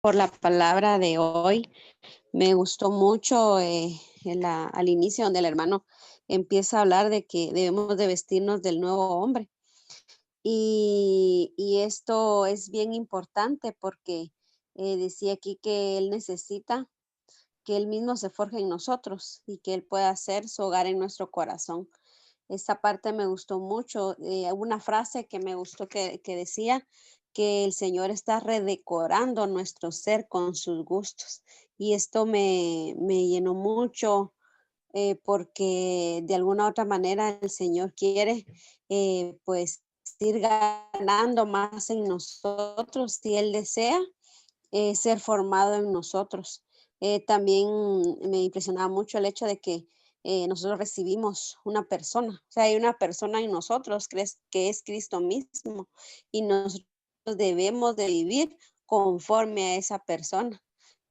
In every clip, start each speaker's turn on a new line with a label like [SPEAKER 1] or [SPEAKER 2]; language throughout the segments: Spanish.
[SPEAKER 1] por la palabra de hoy. Me gustó mucho al inicio donde el hermano empieza a hablar de que debemos de vestirnos del nuevo hombre. Y esto es bien importante porque decía aquí que él necesita que él mismo se forje en nosotros y que él pueda hacer su hogar en nuestro corazón. Esta parte me gustó mucho. Una frase que me gustó que decía que el Señor está redecorando nuestro ser con sus gustos. Y esto me llenó mucho porque de alguna u otra manera el Señor quiere pues ir ganando más en nosotros si Él desea ser formado en nosotros. También me impresionaba mucho el hecho de que nosotros recibimos una persona, o sea, hay una persona en nosotros que es Cristo mismo y nosotros debemos de vivir conforme a esa persona.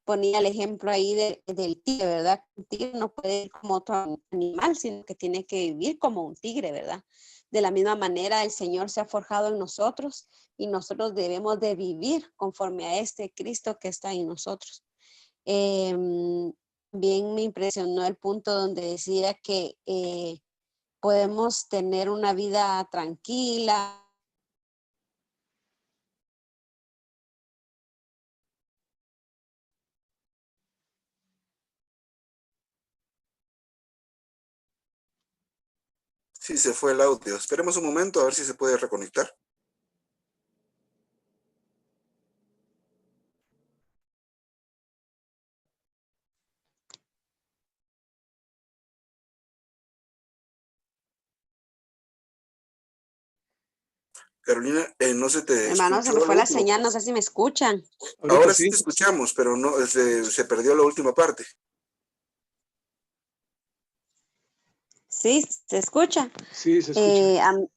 [SPEAKER 1] Ponía el ejemplo ahí del tigre, ¿verdad? Un tigre no puede ir como otro animal, sino que tiene que vivir como un tigre, ¿verdad? De la misma manera, el Señor se ha forjado en nosotros y nosotros debemos de vivir conforme a este Cristo que está en nosotros. Bien me impresionó el punto donde decía que podemos tener una vida tranquila.
[SPEAKER 2] Sí, se fue el audio. Esperemos un momento a ver si se puede reconectar. Carolina, no se te
[SPEAKER 1] Hermano, se
[SPEAKER 2] escuchó
[SPEAKER 1] me fue
[SPEAKER 2] lo
[SPEAKER 1] la
[SPEAKER 2] último.
[SPEAKER 1] señal, no sé si me escuchan.
[SPEAKER 3] Ahorita
[SPEAKER 2] Ahora sí te
[SPEAKER 3] sí,
[SPEAKER 2] escuchamos, pero no se perdió la última parte.
[SPEAKER 1] Sí, se escucha.
[SPEAKER 3] sí se escucha.
[SPEAKER 1] Eh, am-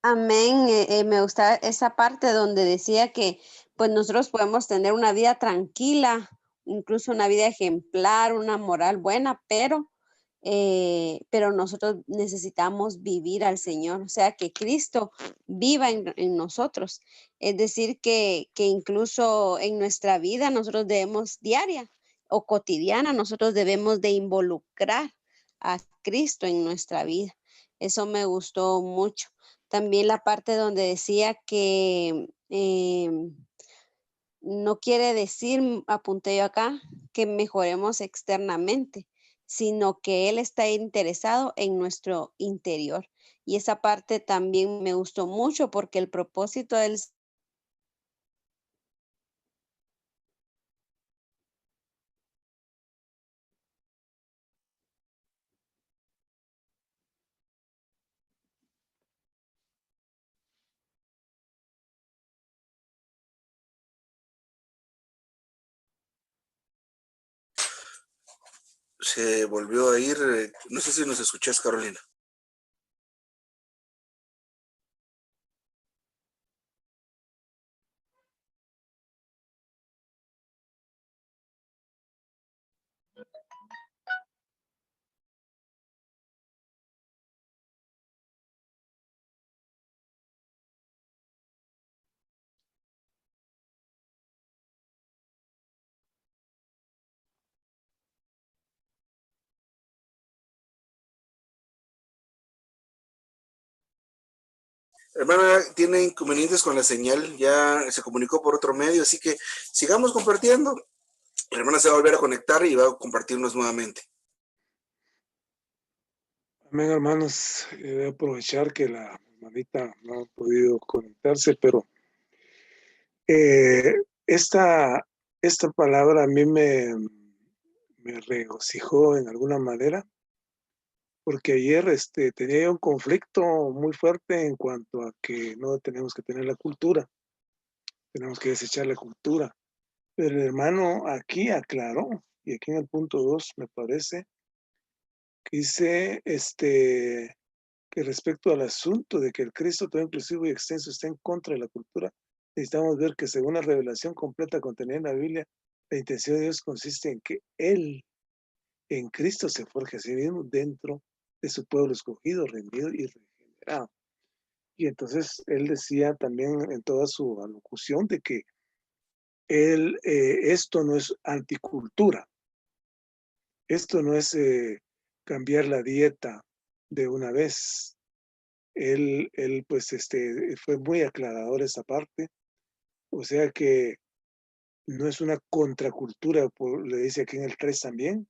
[SPEAKER 1] Amén. Me gusta esa parte donde decía que pues nosotros podemos tener una vida tranquila, incluso una vida ejemplar, una moral buena, pero nosotros necesitamos vivir al Señor, o sea, que Cristo viva en nosotros. Es decir, que incluso en nuestra vida nosotros debemos diaria o cotidiana, nosotros debemos de involucrar a Cristo en nuestra vida. Eso me gustó mucho. También la parte donde decía que no quiere decir, apunté yo acá, que mejoremos externamente, sino que Él está interesado en nuestro interior. Y esa parte también me gustó mucho porque el propósito del
[SPEAKER 2] Se volvió a ir. No sé si nos escuchás, Carolina. Hermana, tiene inconvenientes con la señal, ya se comunicó por otro medio, así que sigamos compartiendo. La hermana se va a volver a conectar y va a compartirnos nuevamente.
[SPEAKER 3] Amén, hermanos. Voy a aprovechar que la hermanita no ha podido conectarse, pero eh, esta, esta palabra a mí me regocijó en alguna manera, porque ayer tenía un conflicto muy fuerte en cuanto a que no tenemos que tener la cultura, tenemos que desechar la cultura. Pero el hermano aquí aclaró, y aquí en el punto 2 me parece, que dice que respecto al asunto de que el Cristo todo inclusivo y extenso está en contra de la cultura, necesitamos ver que según la revelación completa contenida en la Biblia, la intención de Dios consiste en que Él, en Cristo, se forje a sí mismo dentro de su pueblo escogido, redimido y regenerado. Y entonces él decía también en toda su alocución de que esto no es anticultura, esto no es cambiar la dieta de una vez. Él pues fue muy aclarador esa parte, o sea que no es una contracultura, le dice aquí en el 3 también,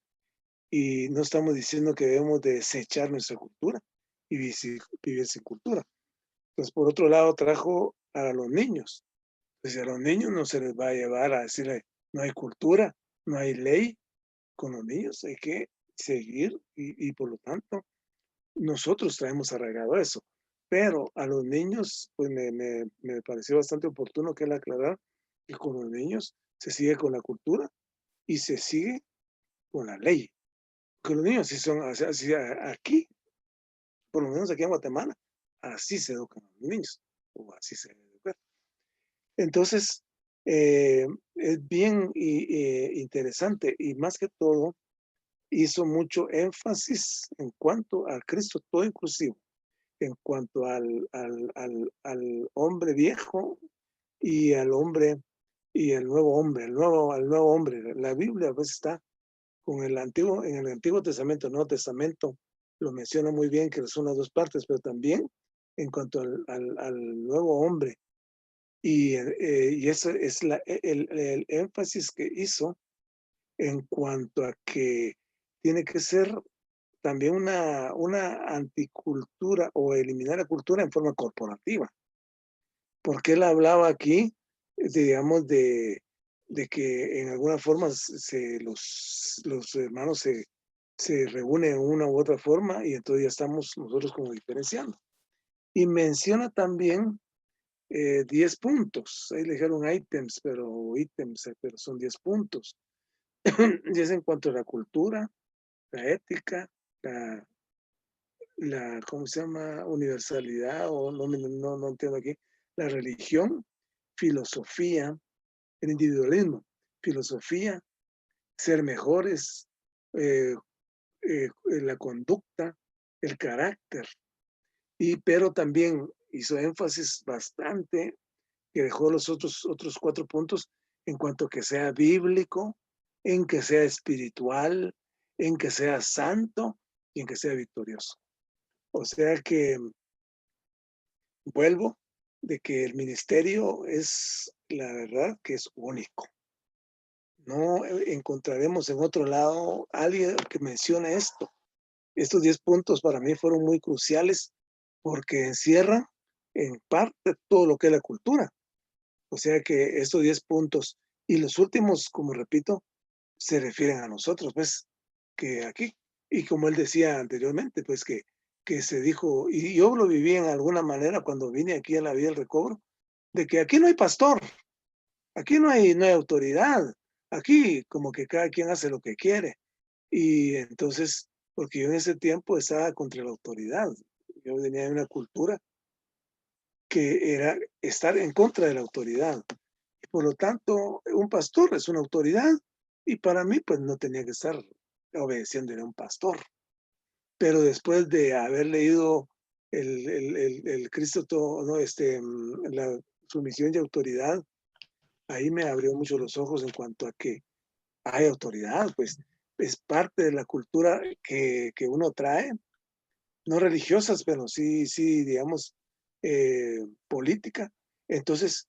[SPEAKER 3] y no estamos diciendo que debemos de desechar nuestra cultura y vivir sin cultura. Entonces, por otro lado, trajo a los niños. Pues a los niños no se les va a llevar a decirle, no hay cultura, no hay ley. Con los niños hay que seguir y por lo tanto, nosotros traemos arraigado eso. Pero a los niños, pues me pareció bastante oportuno que él aclarar que con los niños se sigue con la cultura y se sigue con la ley. Que los niños sí son, así, aquí, por lo menos aquí en Guatemala, así se educan a los niños, o así se educan. Entonces, es bien interesante y más que todo hizo mucho énfasis en cuanto al Cristo todo inclusivo, en cuanto al hombre viejo y al hombre y al nuevo hombre, al nuevo hombre. La Biblia pues está con en el Antiguo Testamento, el Nuevo Testamento lo menciona muy bien que son las dos partes, pero también en cuanto al nuevo hombre. Y eso es el énfasis que hizo en cuanto a que tiene que ser también una anticultura o eliminar la cultura en forma corporativa. Porque él hablaba aquí, digamos, de que en alguna forma los hermanos se reúnen en una u otra forma y entonces ya estamos nosotros como diferenciando. Y menciona también 10 puntos. Ahí le dijeron ítems, pero son 10 puntos. Y es en cuanto a la cultura, la ética, la, ¿cómo se llama? Universalidad, o no entiendo aquí, la religión, filosofía, el individualismo, filosofía, ser mejores, eh, la conducta, el carácter, pero también hizo énfasis bastante que dejó los otros 4 puntos en cuanto que sea bíblico, en que sea espiritual, en que sea santo y en que sea victorioso. O sea que vuelvo de que el ministerio es, la verdad, que es único. No encontraremos en otro lado alguien que mencione esto. Estos 10 puntos para mí fueron muy cruciales porque encierran en parte todo lo que es la cultura. O sea que estos 10 puntos y los últimos, como repito, se refieren a nosotros, pues, que aquí, y como él decía anteriormente, pues que se dijo, y yo lo viví en alguna manera cuando vine aquí a la Vía del Recobro, de que aquí no hay pastor, aquí no hay autoridad, aquí como que cada quien hace lo que quiere. Y entonces, porque yo en ese tiempo estaba contra la autoridad, yo venía de una cultura que era estar en contra de la autoridad. Y por lo tanto, un pastor es una autoridad y para mí pues no tenía que estar obedeciendo a un pastor. Pero después de haber leído el Cristo, todo, ¿no? La sumisión y autoridad, ahí me abrió mucho los ojos en cuanto a que hay autoridad, pues es parte de la cultura que uno trae, no religiosas, pero sí, digamos, política. Entonces,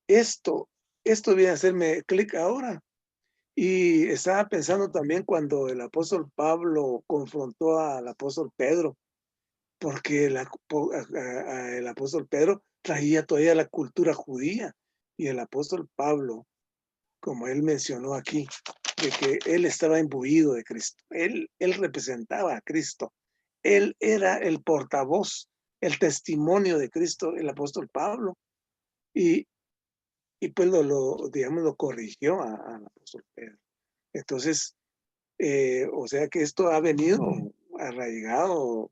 [SPEAKER 3] esto, esto viene a hacerme clic ahora. Y estaba pensando también cuando el apóstol Pablo confrontó al apóstol Pedro, porque el apóstol Pedro traía todavía la cultura judía y el apóstol Pablo, como él mencionó aquí, de que él estaba imbuido de Cristo, él representaba a Cristo, él era el portavoz, el testimonio de Cristo, el apóstol Pablo, y, y pues digamos, lo corrigió al apóstol Pedro. Entonces, o sea que esto ha venido arraigado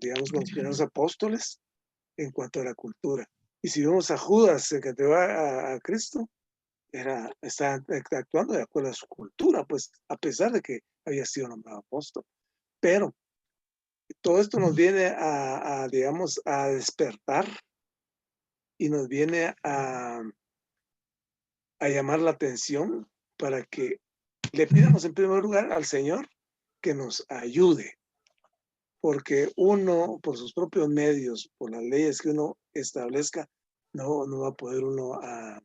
[SPEAKER 3] digamos, con los primeros apóstoles en cuanto a la cultura. Y si vemos a Judas, el que te va a Cristo, está actuando de acuerdo a su cultura, pues a pesar de que había sido nombrado apóstol. Pero todo esto nos viene digamos, a despertar y nos viene a llamar la atención para que le pidamos en primer lugar al Señor que nos ayude, porque uno, por sus propios medios, por las leyes que uno establezca, no va a poder uno a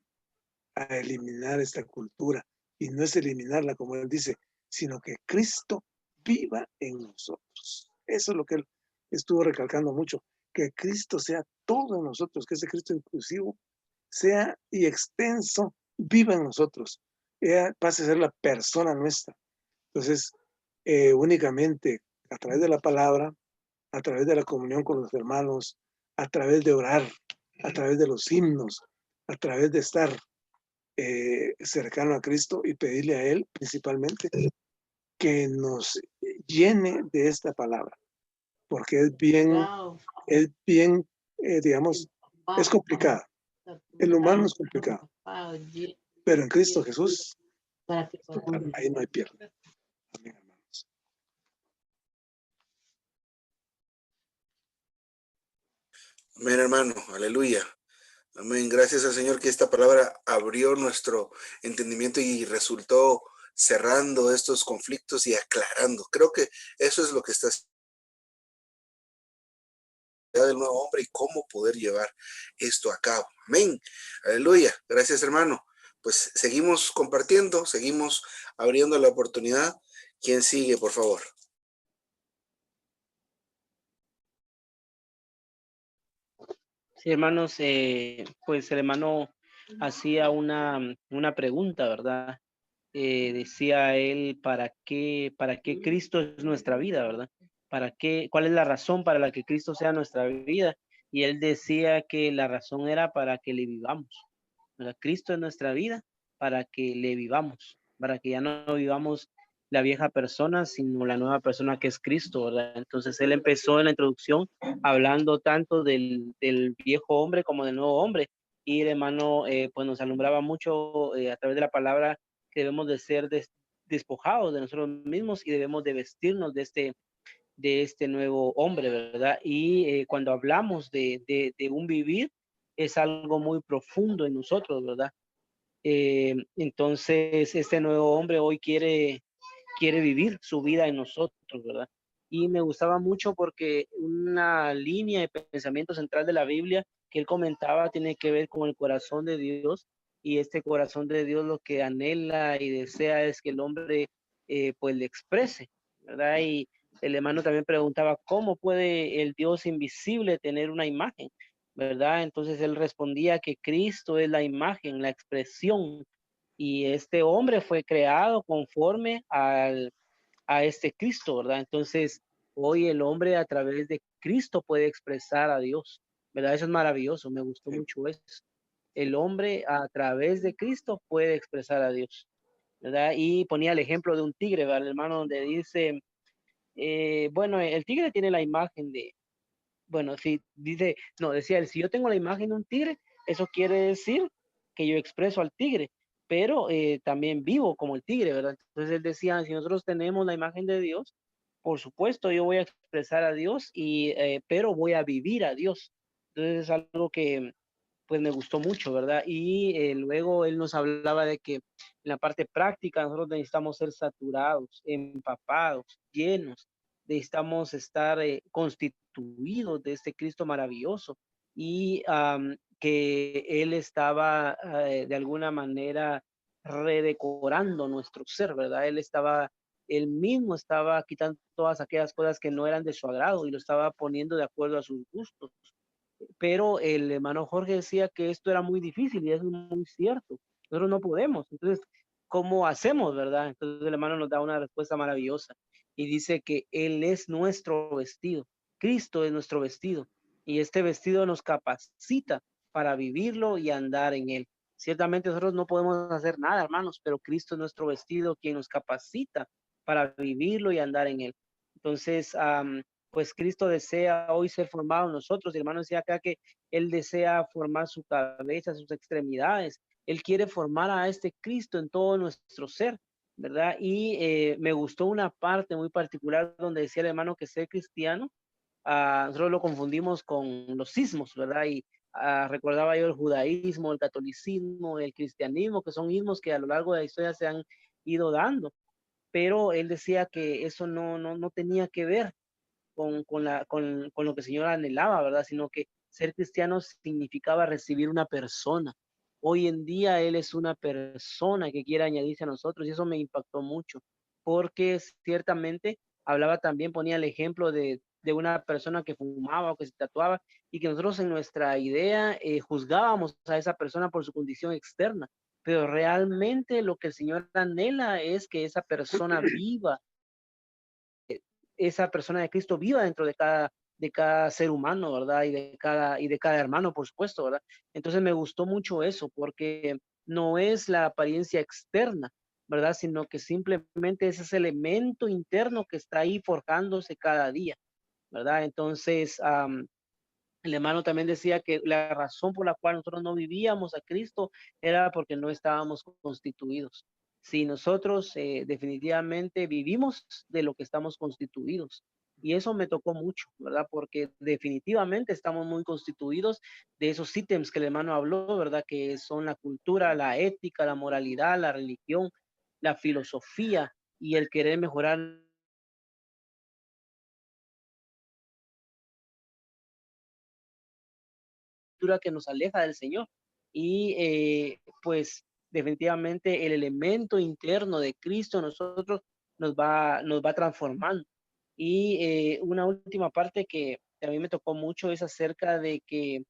[SPEAKER 3] eliminar esta cultura. Y no es eliminarla, como él dice, sino que Cristo viva en nosotros. Eso es lo que él estuvo recalcando mucho, que Cristo sea todo en nosotros, que ese Cristo inclusivo sea y extenso, viva en nosotros, pase a ser la persona nuestra. Entonces, únicamente a través de la palabra, a través de la comunión con los hermanos, a través de orar, a través de los himnos, a través de estar cercano a Cristo y pedirle a Él principalmente que nos llene de esta palabra, porque es bien, digamos, es complicada. El humano es complicado, pero en Cristo Jesús, ahí no hay pierde. Amén, hermanos.
[SPEAKER 2] Amén, hermano. Aleluya. Amén. Gracias al Señor que esta palabra abrió nuestro entendimiento y resultó cerrando estos conflictos y aclarando. Creo que eso es lo que está del nuevo hombre y cómo poder llevar esto a cabo. Amén. Aleluya. Gracias, hermano. Pues seguimos compartiendo, seguimos abriendo la oportunidad. ¿Quién sigue, por favor?
[SPEAKER 4] Sí, hermanos, pues el hermano hacía una pregunta, ¿verdad? Decía él, para qué Cristo es nuestra vida, ¿verdad? ¿Cuál es la razón para la que Cristo sea nuestra vida? Y él decía que la razón era para que le vivamos, ¿verdad? Cristo es nuestra vida para que le vivamos, para que ya no vivamos la vieja persona, sino la nueva persona que es Cristo, ¿verdad? Entonces él empezó en la introducción hablando tanto del viejo hombre como del nuevo hombre, y el hermano pues nos alumbraba mucho a través de la palabra que debemos de ser despojados de nosotros mismos y debemos de vestirnos de este nuevo hombre, ¿verdad? Y cuando hablamos de un vivir, es algo muy profundo en nosotros, ¿verdad? Entonces, este nuevo hombre hoy quiere vivir su vida en nosotros, ¿verdad? Y me gustaba mucho porque una línea de pensamiento central de la Biblia que él comentaba tiene que ver con el corazón de Dios, y este corazón de Dios lo que anhela y desea es que el hombre pues le exprese, ¿verdad? Y el hermano también preguntaba, ¿cómo puede el Dios invisible tener una imagen? ¿Verdad? Entonces él respondía que Cristo es la imagen, la expresión, y este hombre fue creado conforme a este Cristo, ¿verdad? Entonces, hoy el hombre a través de Cristo puede expresar a Dios, ¿verdad? Eso es maravilloso, me gustó mucho eso. El hombre a través de Cristo puede expresar a Dios, ¿verdad? Y ponía el ejemplo de un tigre, ¿verdad, hermano? Donde dice, bueno, el tigre tiene la imagen de, bueno, si dice, no, decía él, si yo tengo la imagen de un tigre, eso quiere decir que yo expreso al tigre, pero también vivo como el tigre, ¿verdad? Entonces él decía, si nosotros tenemos la imagen de Dios, por supuesto yo voy a expresar a Dios, pero voy a vivir a Dios. Entonces es algo que pues me gustó mucho, ¿verdad? Y luego él nos hablaba de que en la parte práctica nosotros necesitamos ser saturados, empapados, llenos, necesitamos estar constituidos de este Cristo maravilloso, y que Él estaba de alguna manera redecorando nuestro ser, ¿verdad? Él mismo estaba quitando todas aquellas cosas que no eran de su agrado y lo estaba poniendo de acuerdo a sus gustos. Pero el hermano Jorge decía que esto era muy difícil, y eso es muy cierto. Nosotros no podemos. Entonces, ¿cómo hacemos, verdad? Entonces el hermano nos da una respuesta maravillosa y dice que Él es nuestro vestido. Cristo es nuestro vestido, y este vestido nos capacita para vivirlo y andar en Él. Ciertamente nosotros no podemos hacer nada, hermanos, pero Cristo es nuestro vestido, quien nos capacita para vivirlo y andar en Él. Entonces, pues Cristo desea hoy ser formado en nosotros. El hermano decía acá que Él desea formar su cabeza, sus extremidades. Él quiere formar a este Cristo en todo nuestro ser, ¿verdad? Y me gustó una parte muy particular donde decía el hermano que ser cristiano, nosotros lo confundimos con los sismos, ¿verdad? recordaba yo el judaísmo, el catolicismo, el cristianismo, que son ismos que a lo largo de la historia se han ido dando, pero él decía que eso no tenía que ver con lo que el Señor anhelaba, ¿verdad? Sino que ser cristiano significaba recibir una persona. Hoy en día Él es una persona que quiere añadirse a nosotros y eso me impactó mucho, porque ciertamente hablaba también, ponía el ejemplo de una persona que fumaba o que se tatuaba y que nosotros en nuestra idea juzgábamos a esa persona por su condición externa, pero realmente lo que el Señor anhela es que esa persona viva, esa persona de Cristo viva dentro de cada ser humano, ¿verdad? Y de cada hermano, por supuesto, ¿verdad? Entonces me gustó mucho eso, porque no es la apariencia externa, ¿verdad? Sino que simplemente es ese elemento interno que está ahí forjándose cada día, ¿verdad? Entonces, el hermano también decía que la razón por la cual nosotros no vivíamos a Cristo era porque no estábamos constituidos. Si nosotros definitivamente vivimos de lo que estamos constituidos. Y eso me tocó mucho, ¿verdad? Porque definitivamente estamos muy constituidos de esos ítems que el hermano habló, ¿verdad? Que son la cultura, la ética, la moralidad, la religión, la filosofía y el querer mejorar que nos aleja del Señor. Y pues definitivamente el elemento interno de Cristo en nosotros nos va transformando. Y una última parte que a mí me tocó mucho es acerca de que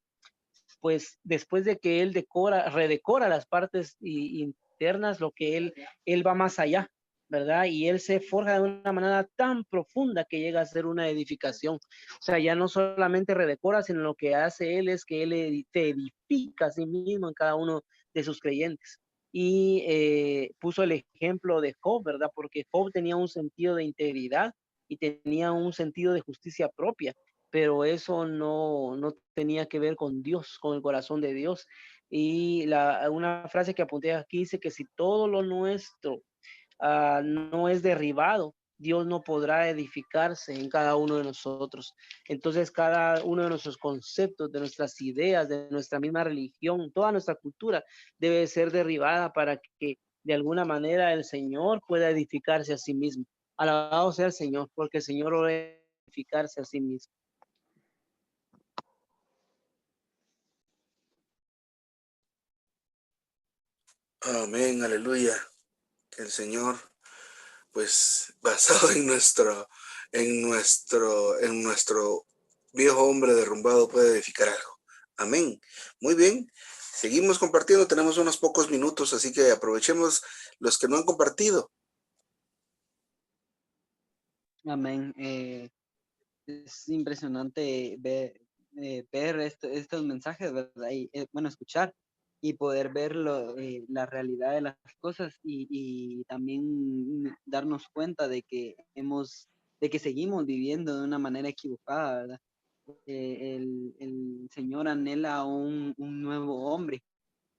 [SPEAKER 4] pues después de que él redecora las partes internas, lo que él va más allá, ¿verdad? Y él se forja de una manera tan profunda que llega a ser una edificación. O sea, ya no solamente redecora, sino lo que hace él es que él te edifica a sí mismo en cada uno de sus creyentes. Y puso el ejemplo de Job, ¿verdad? Porque Job tenía un sentido de integridad y tenía un sentido de justicia propia, pero eso no tenía que ver con Dios, con el corazón de Dios. Y una frase que apunté aquí dice que si todo lo nuestro no es derribado, Dios no podrá edificarse en cada uno de nosotros. Entonces, cada uno de nuestros conceptos, de nuestras ideas, de nuestra misma religión, toda nuestra cultura debe ser derribada para que de alguna manera el Señor pueda edificarse a sí mismo. Alabado sea el Señor, porque el Señor lo debe edificarse a sí mismo.
[SPEAKER 2] Amén, aleluya. Que el Señor, pues, basado en nuestro viejo hombre derrumbado, puede edificar algo. Amén. Muy bien. Seguimos compartiendo. Tenemos unos pocos minutos, así que aprovechemos los que no han compartido.
[SPEAKER 5] Amén. Es impresionante ver estos mensajes, ¿verdad? Y bueno, escuchar y poder ver la realidad de las cosas y también darnos cuenta de que de que seguimos viviendo de una manera equivocada, ¿verdad? El Señor anhela un nuevo hombre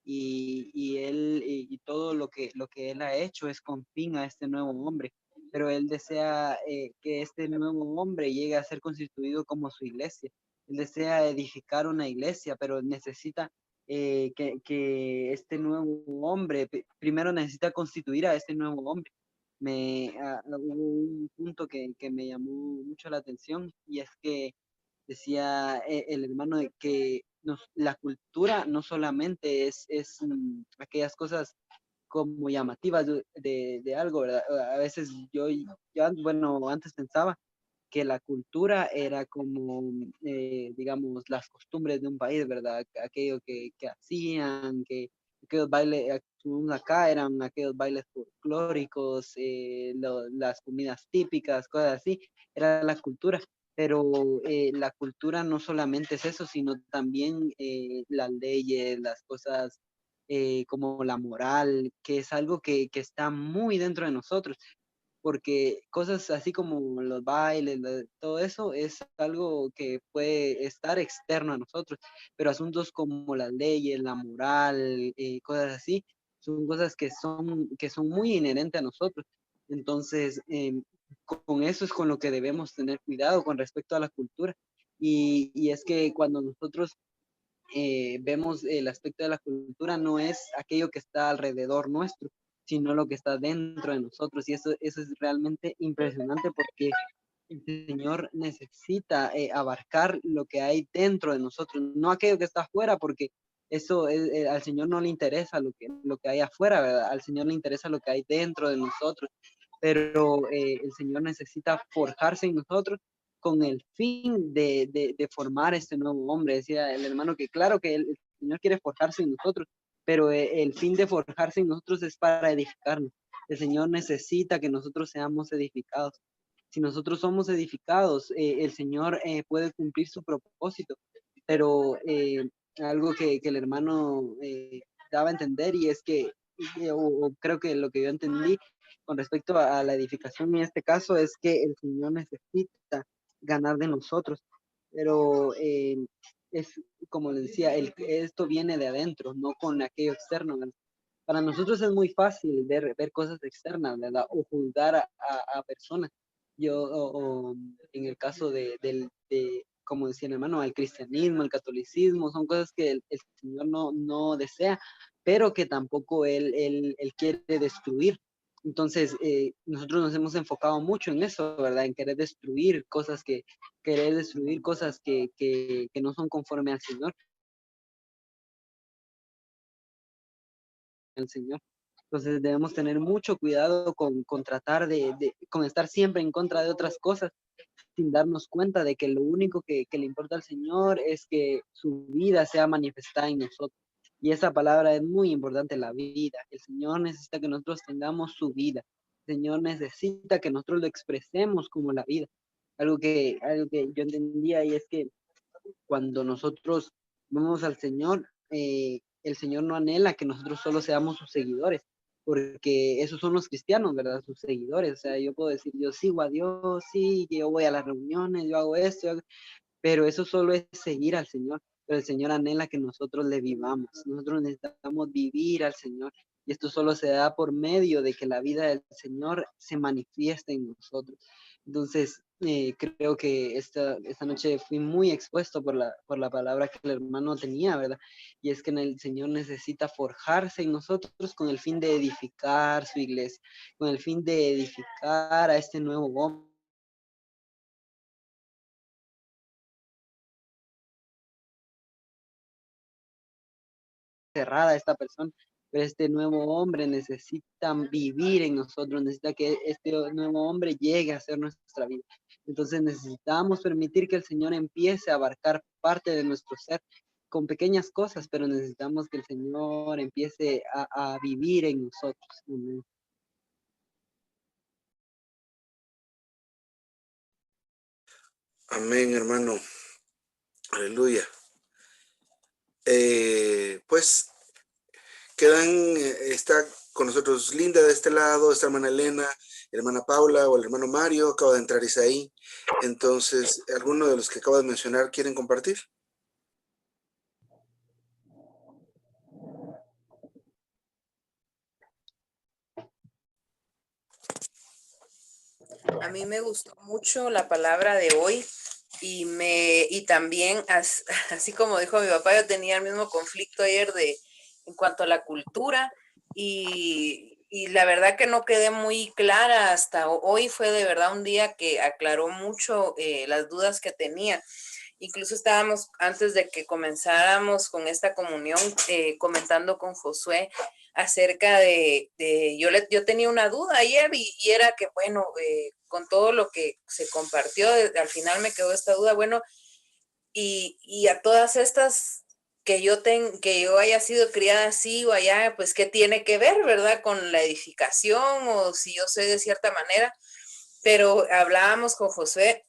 [SPEAKER 5] y él y todo lo que él ha hecho es con fin a este nuevo hombre, pero él desea que este nuevo hombre llegue a ser constituido como su iglesia. Él desea edificar una iglesia, pero necesita que este nuevo hombre primero necesita constituir a este nuevo hombre. Hubo un punto que me llamó mucho la atención y es que decía el hermano de que la cultura no solamente es aquellas cosas como llamativas de algo, ¿verdad? A veces bueno, antes pensaba que la cultura era como, digamos, las costumbres de un país, ¿verdad? Aquello que hacían, que aquellos bailes, acá eran aquellos bailes folclóricos, las comidas típicas, cosas así, era la cultura. Pero la cultura no solamente es eso, sino también las leyes, las cosas como la moral, que es algo que está muy dentro de nosotros porque cosas así como los bailes, todo eso es algo que puede estar externo a nosotros, pero asuntos como las leyes, la moral, cosas así, son cosas que son muy inherentes a nosotros. Entonces, con eso es con lo que debemos tener cuidado con respecto a la cultura. Y es que cuando nosotros vemos el aspecto de la cultura no es aquello que está alrededor nuestro, sino lo que está dentro de nosotros. Y eso es realmente impresionante porque el Señor necesita abarcar lo que hay dentro de nosotros, no aquello que está afuera, porque eso al Señor no le interesa lo que hay afuera, ¿verdad? Al Señor le interesa lo que hay dentro de nosotros, pero el Señor necesita forjarse en nosotros con el fin de formar este nuevo hombre. Decía el hermano que claro que el Señor quiere forjarse en nosotros, pero el fin de forjarse en nosotros es para edificarnos. El Señor necesita que nosotros seamos edificados. Si nosotros somos edificados, el Señor puede cumplir su propósito, pero algo que el hermano daba a entender y es que, o creo que lo que yo entendí con respecto a la edificación en este caso es que el Señor necesita ganar de nosotros, pero es como le decía, esto viene de adentro, no con aquello externo, ¿verdad? Para nosotros es muy fácil ver cosas externas, ¿verdad? O juzgar a personas. O en el caso como decía el hermano, el cristianismo, el catolicismo, son cosas que el Señor no desea, pero que tampoco él quiere destruir. Entonces, nosotros nos hemos enfocado mucho en eso, ¿verdad? En querer destruir cosas que no son conforme al Señor. El Señor. Entonces debemos tener mucho cuidado con tratar con estar siempre en contra de otras cosas, sin darnos cuenta de que lo único que le importa al Señor es que su vida sea manifestada en nosotros. Y esa palabra es muy importante, la vida. El Señor necesita que nosotros tengamos su vida. El Señor necesita que nosotros lo expresemos como la vida. Algo que yo entendía y es que cuando nosotros vamos al Señor, el Señor no anhela que nosotros solo seamos sus seguidores, porque esos son los cristianos, ¿verdad? Sus seguidores. O sea, yo puedo decir, yo sigo a Dios, sí, que yo voy a las reuniones, yo hago esto, pero eso solo es seguir al Señor. Pero el Señor anhela que nosotros le vivamos. Nosotros necesitamos vivir al Señor. Y esto solo se da por medio de que la vida del Señor se manifieste en nosotros. Entonces, creo que esta noche fui muy expuesto por la palabra que el hermano tenía, ¿verdad? Y es que el Señor necesita forjarse en nosotros con el fin de edificar su iglesia, con el fin de edificar a este nuevo hombre. Cerrada esta persona, pero este nuevo hombre necesita vivir en nosotros, necesita que este nuevo hombre llegue a ser nuestra vida. Entonces necesitamos permitir que el Señor empiece a abarcar parte de nuestro ser con pequeñas cosas, pero necesitamos que el Señor empiece a vivir en nosotros. Amén.
[SPEAKER 2] Amén, hermano. Aleluya. Pues está con nosotros Linda de este lado, esta hermana Elena, hermana Paula o el hermano Mario, acaba de entrar Isaí. Entonces, ¿alguno de los que acabo de mencionar quieren compartir?
[SPEAKER 6] A mí me gustó mucho la palabra de hoy y también, así como dijo mi papá, yo tenía el mismo conflicto ayer en cuanto a la cultura y la verdad que no quedé muy clara hasta hoy. Fue de verdad un día que aclaró mucho las dudas que tenía. Incluso estábamos, antes de que comenzáramos con esta comunión, comentando con Josué acerca yo tenía una duda ayer y era que, bueno, con todo lo que se compartió, al final me quedó esta duda, bueno, y a todas estas que yo haya sido criada así o allá, pues, ¿qué tiene que ver, verdad, con la edificación o si yo soy de cierta manera? Pero hablábamos con Josué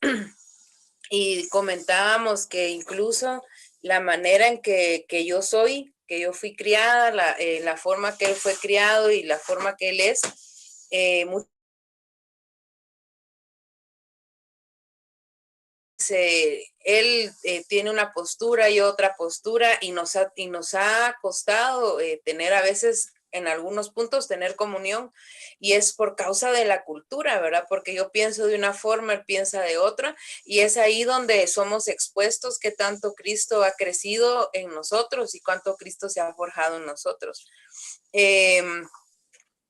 [SPEAKER 6] y comentábamos que incluso la manera en que yo soy, que yo fui criada, la forma que él fue criado y la forma que él es, él tiene una postura y otra postura y nos ha costado tener a veces en algunos puntos tener comunión, y es por causa de la cultura, ¿verdad? Porque yo pienso de una forma, él piensa de otra, y es ahí donde somos expuestos que tanto Cristo ha crecido en nosotros y cuánto Cristo se ha forjado en nosotros.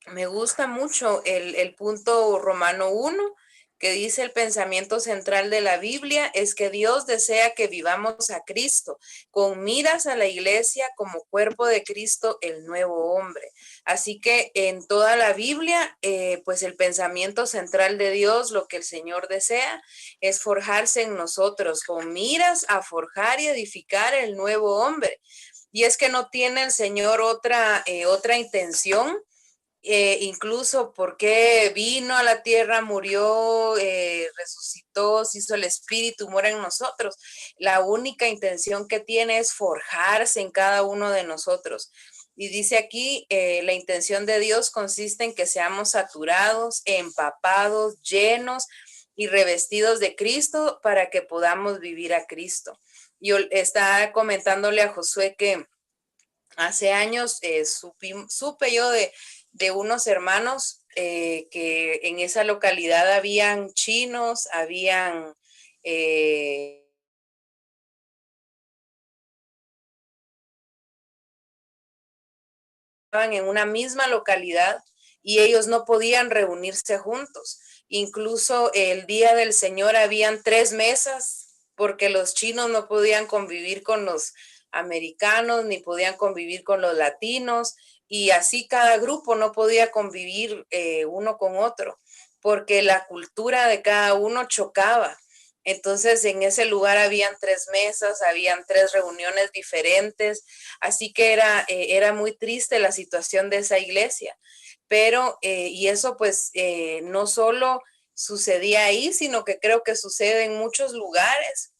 [SPEAKER 6] Me gusta mucho el punto Romano 1, que dice el pensamiento central de la Biblia es que Dios desea que vivamos a Cristo, con miras a la iglesia como cuerpo de Cristo, el nuevo hombre. Así que en toda la Biblia, pues el pensamiento central de Dios, lo que el Señor desea, es forjarse en nosotros, con miras a forjar y edificar el nuevo hombre. Y es que no tiene el Señor otra intención. Incluso porque vino a la tierra, murió, resucitó, se hizo el Espíritu, mora en nosotros. La única intención que tiene es forjarse en cada uno de nosotros. Y dice aquí, la intención de Dios consiste en que seamos saturados, empapados, llenos y revestidos de Cristo para que podamos vivir a Cristo. Yo estaba comentándole a Josué que hace años supe yo de unos hermanos que en esa localidad habían chinos, habían en una misma localidad y ellos no podían reunirse juntos. Incluso el día del Señor habían 3 mesas porque los chinos no podían convivir con los americanos ni podían convivir con los latinos, y así cada grupo no podía convivir uno con otro porque la cultura de cada uno chocaba. Entonces en ese lugar habían 3 mesas, habían 3 reuniones diferentes, así que era muy triste la situación de esa iglesia. Pero, y eso pues no solo sucedía ahí, sino que creo que sucede en muchos lugares,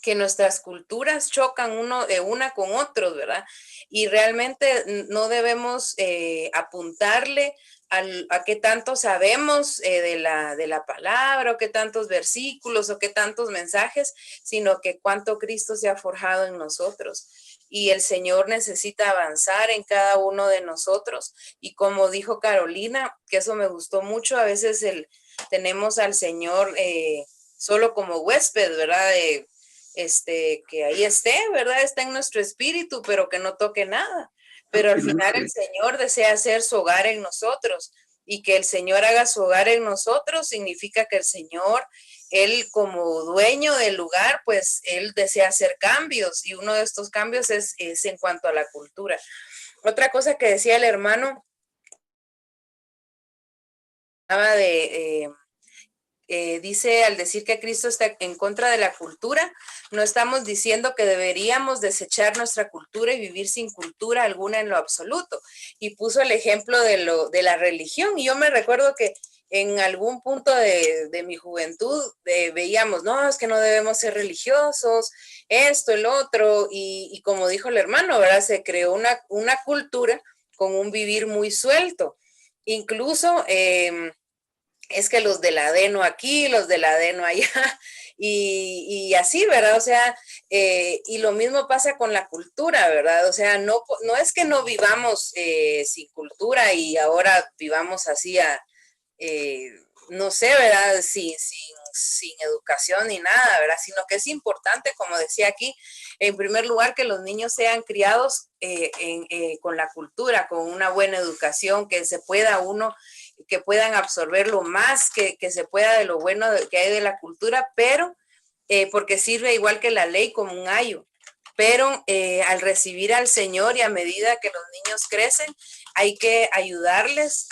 [SPEAKER 6] que nuestras culturas chocan una con otros, ¿verdad? Y realmente no debemos apuntarle a qué tanto sabemos de la palabra, o qué tantos versículos, o qué tantos mensajes, sino que cuánto Cristo se ha forjado en nosotros. Y el Señor necesita avanzar en cada uno de nosotros. Y como dijo Carolina, que eso me gustó mucho, a veces tenemos al Señor solo como huésped, ¿verdad? Que ahí esté, ¿verdad? Está en nuestro espíritu, pero que no toque nada. Pero al final el Señor desea hacer su hogar en nosotros, y que el Señor haga su hogar en nosotros significa que el Señor, Él como dueño del lugar, pues Él desea hacer cambios, y uno de estos cambios es en cuanto a la cultura. Otra cosa que decía el hermano, dice, al decir que Cristo está en contra de la cultura, no estamos diciendo que deberíamos desechar nuestra cultura y vivir sin cultura alguna en lo absoluto. Y puso el ejemplo de la religión. Y yo me recuerdo que en algún punto de mi juventud veíamos, no, es que no debemos ser religiosos, esto, el otro. Y como dijo el hermano, ¿verdad? Se creó una cultura con un vivir muy suelto. Incluso es que los del adeno aquí, los del adeno allá, y así, ¿verdad? O sea, y lo mismo pasa con la cultura, ¿verdad? O sea, no es que no vivamos sin cultura y ahora vivamos así, no sé, ¿verdad? Sin educación ni nada, ¿verdad? Sino que es importante, como decía aquí, en primer lugar, que los niños sean criados con la cultura, con una buena educación, que puedan absorber lo más que se pueda de lo bueno que hay de la cultura, pero porque sirve igual que la ley como un ayo. Pero al recibir al Señor y a medida que los niños crecen, hay que ayudarles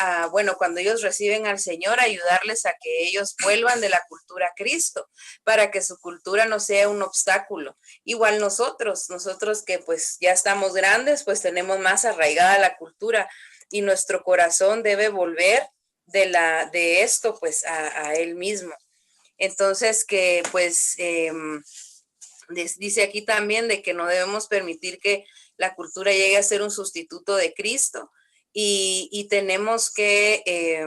[SPEAKER 6] cuando ellos reciben al Señor, ayudarles a que ellos vuelvan de la cultura a Cristo, para que su cultura no sea un obstáculo. Igual nosotros que pues ya estamos grandes, pues tenemos más arraigada la cultura, y nuestro corazón debe volver de esto pues a Él mismo. Entonces que pues dice aquí también de que no debemos permitir que la cultura llegue a ser un sustituto de Cristo, y tenemos que,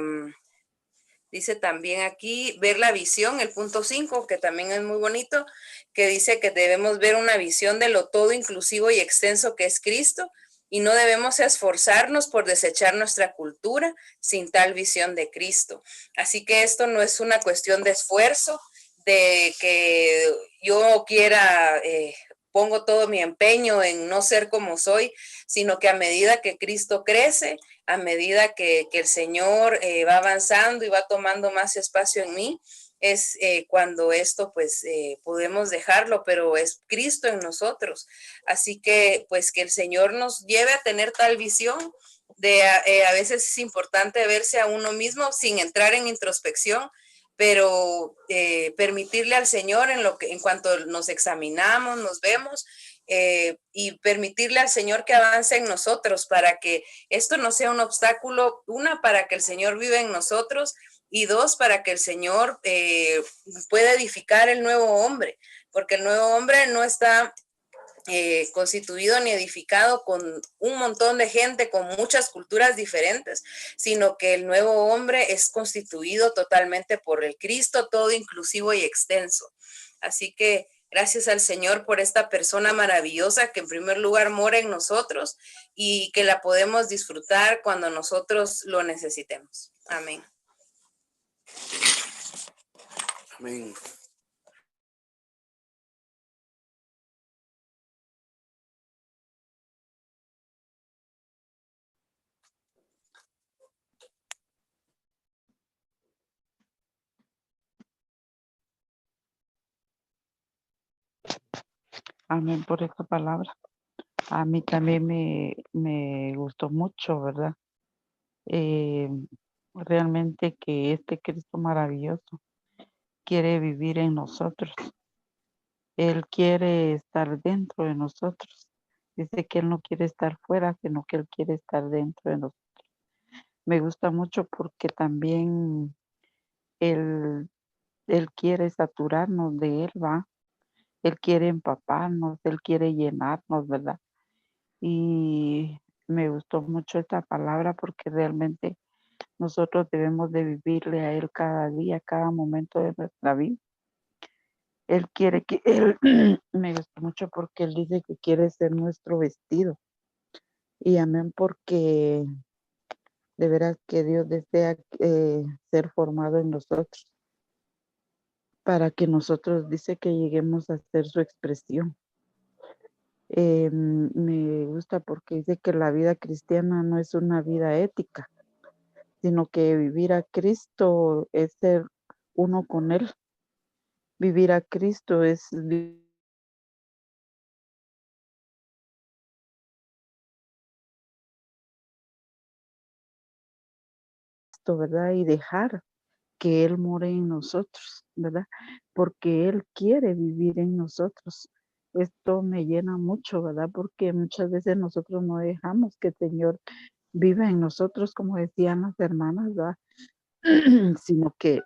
[SPEAKER 6] dice también aquí, ver la visión, el punto 5, que también es muy bonito, que dice que debemos ver una visión de lo todo inclusivo y extenso que es Cristo, y no debemos esforzarnos por desechar nuestra cultura sin tal visión de Cristo. Así que esto no es una cuestión de esfuerzo, de que yo quiera, pongo todo mi empeño en no ser como soy, sino que a medida que Cristo crece, a medida que el Señor va avanzando y va tomando más espacio en mí, es cuando esto pues podemos dejarlo, pero es Cristo en nosotros. Así que pues que el Señor nos lleve a tener tal visión de a veces es importante verse a uno mismo sin entrar en introspección, pero permitirle al Señor en cuanto nos examinamos, nos vemos, y permitirle al Señor que avance en nosotros para que esto no sea un obstáculo, una, para que el Señor viva en nosotros, y dos, para que el Señor pueda edificar el nuevo hombre, porque el nuevo hombre no está constituido ni edificado con un montón de gente, con muchas culturas diferentes, sino que el nuevo hombre es constituido totalmente por el Cristo, todo inclusivo y extenso. Así que gracias al Señor por esta persona maravillosa que en primer lugar mora en nosotros y que la podemos disfrutar cuando nosotros lo necesitemos. Amén.
[SPEAKER 2] Amén.
[SPEAKER 7] Amén por esta palabra. A mí también me gustó mucho, ¿verdad? Eh, realmente que este Cristo maravilloso quiere vivir en nosotros. Él quiere estar dentro de nosotros. Dice que Él no quiere estar fuera, sino que Él quiere estar dentro de nosotros. Me gusta mucho porque también Él quiere saturarnos de Él, ¿va? Él quiere empaparnos, Él quiere llenarnos, ¿verdad? Y me gustó mucho esta palabra porque realmente nosotros debemos de vivirle a Él cada día, cada momento de nuestra vida. Él quiere que Él, me gusta mucho porque Él dice que quiere ser nuestro vestido. Y amén porque de veras que Dios desea ser formado en nosotros para que nosotros dice que lleguemos a ser su expresión. Me gusta porque dice que la vida cristiana no es una vida ética, sino que vivir a Cristo es ser uno con Él. Vivir a Cristo es esto, ¿verdad? Y dejar que Él more en nosotros, ¿verdad? Porque Él quiere vivir en nosotros. Esto me llena mucho, ¿verdad? Porque muchas veces nosotros no dejamos que el Señor viva en nosotros, como decían las hermanas, ¿verdad? Sino que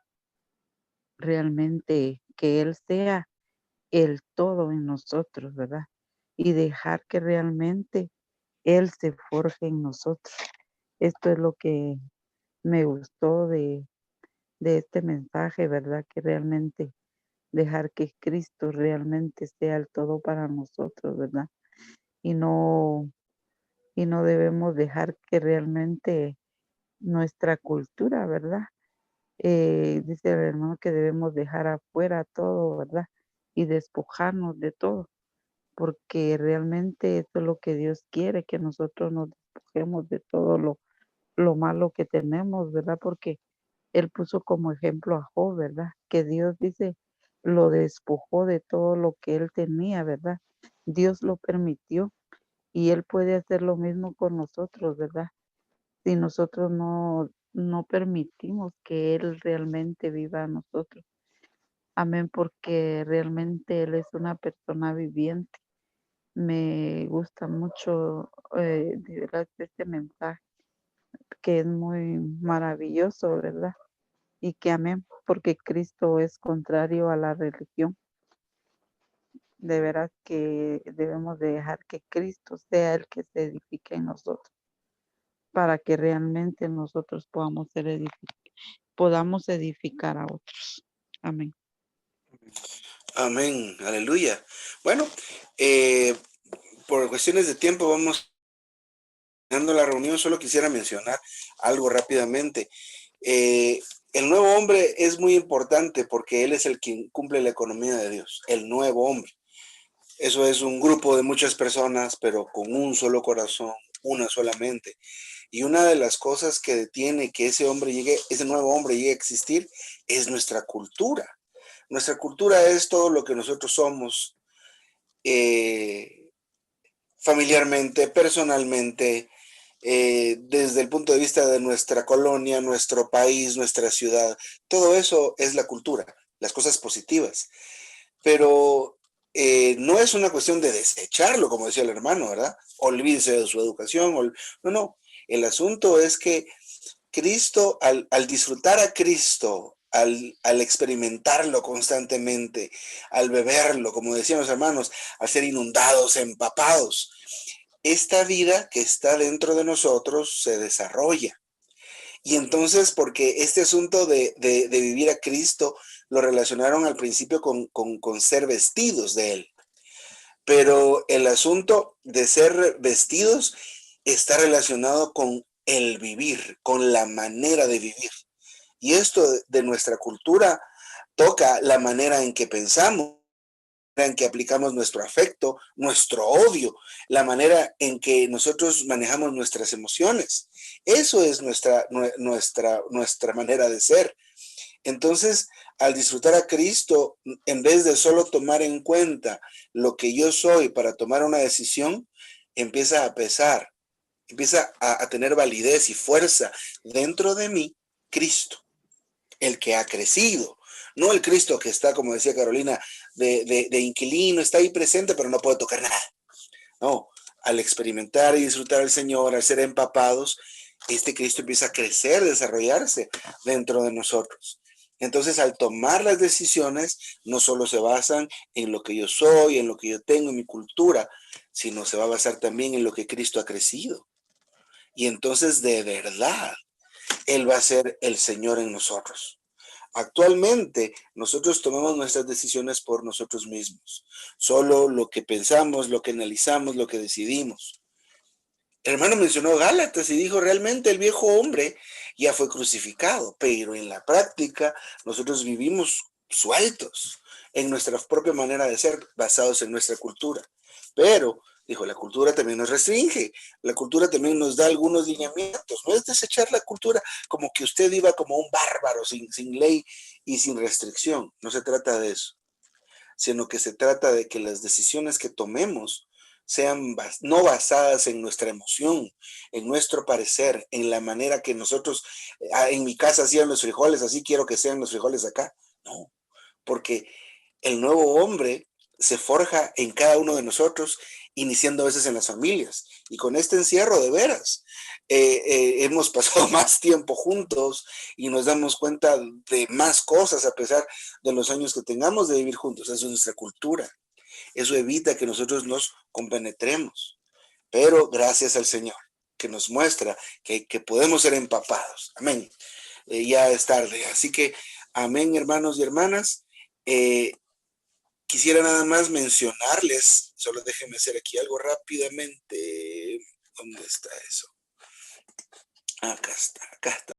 [SPEAKER 7] realmente que Él sea el todo en nosotros, ¿verdad? Y dejar que realmente Él se forje en nosotros. Esto es lo que me gustó de este mensaje, ¿verdad? Que realmente dejar que Cristo realmente sea el todo para nosotros, ¿verdad? Y no debemos dejar que realmente nuestra cultura, ¿verdad? Dice el hermano que debemos dejar afuera todo, ¿verdad? Y despojarnos de todo, porque realmente eso es lo que Dios quiere, que nosotros nos despojemos de todo lo malo que tenemos, ¿verdad? Porque Él puso como ejemplo a Job, ¿verdad? Que Dios dice, lo despojó de todo lo que él tenía, ¿verdad? Dios lo permitió y Él puede hacer lo mismo con nosotros, ¿verdad? Si nosotros no permitimos que Él realmente viva a nosotros. Amén, porque realmente Él es una persona viviente. Me gusta mucho de verdad este mensaje, que es muy maravilloso, ¿verdad? Y que amén, porque Cristo es contrario a la religión. De veras que debemos de dejar que Cristo sea el que se edifique en nosotros, para que realmente nosotros podamos edificar a otros. Amén.
[SPEAKER 2] Amén. Aleluya. Bueno, por cuestiones de tiempo vamos terminando la reunión, solo quisiera mencionar algo rápidamente. El nuevo hombre es muy importante porque él es el quien cumple la economía de Dios, el nuevo hombre. Eso es un grupo de muchas personas, pero con un solo corazón, una sola mente. Y una de las cosas que detiene que ese nuevo hombre llegue a existir es nuestra cultura. Nuestra cultura es todo lo que nosotros somos familiarmente, personalmente, desde el punto de vista de nuestra colonia, nuestro país, nuestra ciudad. Todo eso es la cultura, las cosas positivas. Pero no es una cuestión de desecharlo, como decía el hermano, ¿verdad? Olvídese de su educación. No. El asunto es que Cristo, al disfrutar a Cristo, al experimentarlo constantemente, al beberlo, como decían los hermanos, al ser inundados, empapados, esta vida que está dentro de nosotros se desarrolla. Y entonces, porque este asunto de vivir a Cristo lo relacionaron al principio con ser vestidos de Él. Pero el asunto de ser vestidos está relacionado con el vivir, con la manera de vivir. Y esto de nuestra cultura toca la manera en que pensamos, en que aplicamos nuestro afecto, nuestro odio, la manera en que nosotros manejamos nuestras emociones. Eso es nuestra manera de ser. Entonces, al disfrutar a Cristo, en vez de solo tomar en cuenta lo que yo soy para tomar una decisión, empieza a pesar, empieza a tener validez y fuerza dentro de mí, Cristo, el que ha crecido. No el Cristo que está, como decía Carolina, de inquilino, está ahí presente, pero no puede tocar nada. No, al experimentar y disfrutar al Señor, al ser empapados, este Cristo empieza a crecer, desarrollarse dentro de nosotros. Entonces, al tomar las decisiones, no solo se basan en lo que yo soy, en lo que yo tengo, en mi cultura, sino se va a basar también en lo que Cristo ha crecido. Y entonces, de verdad, Él va a ser el Señor en nosotros. Actualmente, nosotros tomamos nuestras decisiones por nosotros mismos. Solo lo que pensamos, lo que analizamos, lo que decidimos. El hermano mencionó Gálatas y dijo, realmente el viejo hombre ya fue crucificado, pero en la práctica nosotros vivimos sueltos en nuestra propia manera de ser, basados en nuestra cultura. Pero, dijo, la cultura también nos restringe, la cultura también nos da algunos lineamientos. No es desechar la cultura como que usted iba como un bárbaro, sin ley y sin restricción. No se trata de eso, sino que se trata de que las decisiones que tomemos sean no basadas en nuestra emoción, en nuestro parecer, en la manera que nosotros, en mi casa hacían los frijoles, así quiero que sean los frijoles acá. No, porque el nuevo hombre se forja en cada uno de nosotros, iniciando a veces en las familias. Y con este encierro, de veras, hemos pasado más tiempo juntos y nos damos cuenta de más cosas a pesar de los años que tengamos de vivir juntos. Eso es nuestra cultura. Eso evita que nosotros nos compenetremos. Pero gracias al Señor, que nos muestra que podemos ser empapados. Amén. Ya es tarde. Así que, amén, hermanos y hermanas. Quisiera nada más mencionarles, solo déjenme hacer aquí algo rápidamente. ¿Dónde está eso? Acá está, acá está.